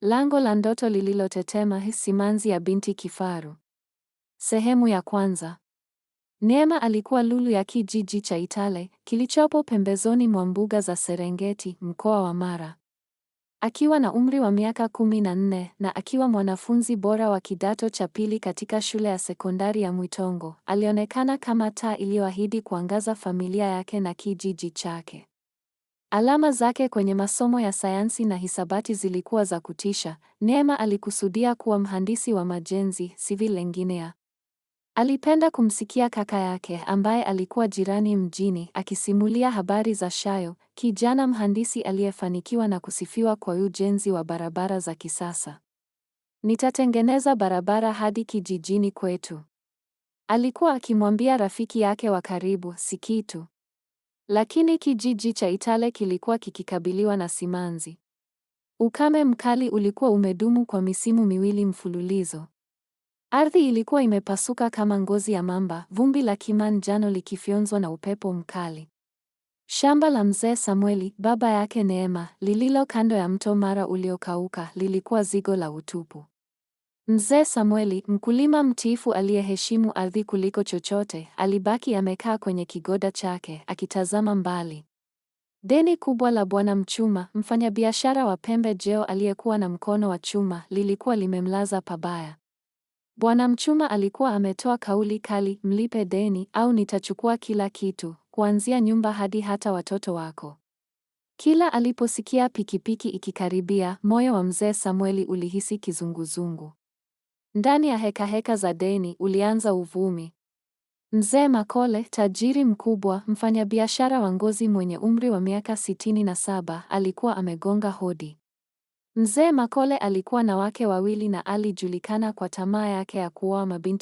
Lango la ndoto lililotetema, simanzi ya binti kifaru. Sehemu ya kwanza. Neema alikuwa lulu ya kijiji cha Itale, kilichopo pembezoni mwa mbuga za Serengeti, mkoa wa Mara. Akiwa na umri wa miaka 14 na akiwa mwanafunzi bora wa kidato cha pili katika shule ya sekondari ya Mwitongo, alionekana kama taa iliyoahidi kuangaza familia yake na kijiji chake. Alama zake kwenye masomo ya sayansi na hisabati zilikuwa za kutisha. Neema alikusudia kuwa mhandisi wa majenzi, civil engineer. Alipenda kumsikia kaka yake ambaye alikuwa jirani mjini akisimulia habari za Shayo, kijana mhandisi aliyefanikiwa na kusifiwa kwa ujenzi wa barabara za kisasa. Nitatengeneza barabara hadi kijijini kwetu, alikuwa akimwambia rafiki yake wa karibu, Sikitu. Lakini kijiji cha Itale kilikuwa kikikabiliwa na simanzi. Ukame mkali ulikuwa umedumu kwa misimu miwili mfululizo. Ardhi ilikuwa imepasuka kama ngozi ya mamba, vumbi la kimanjano likifyonzwa na upepo mkali. Shamba la mzee Samueli, baba yake Neema, lililo kando ya mto Mara uliokauka, lilikuwa zigo la utupu. Mzee Samueli, mkulima mtiifu aliyeheshimu ardhi kuliko chochote, alibaki amekaa kwenye kigoda chake, akitazama mbali. Deni kubwa la Bwana Mchuma, mfanyabiashara wa pembejeo aliyekuwa na mkono wa chuma, lilikuwa limemlaza pabaya. Bwana Mchuma alikuwa ametoa kauli kali, mlipe deni au nitachukua kila kitu, kuanzia nyumba hadi hata watoto wako. Kila aliposikia pikipiki ikikaribia, moyo wa mzee Samueli ulihisi kizunguzungu. Ndani ya hekaheka za deni ulianza uvumi. Mzee Makole, tajiri mkubwa, mfanyabiashara wa ngozi mwenye umri wa miaka 67, alikuwa amegonga hodi. Mzee Makole alikuwa na wake wawili na alijulikana kwa tamaa yake ya kuoa mabinti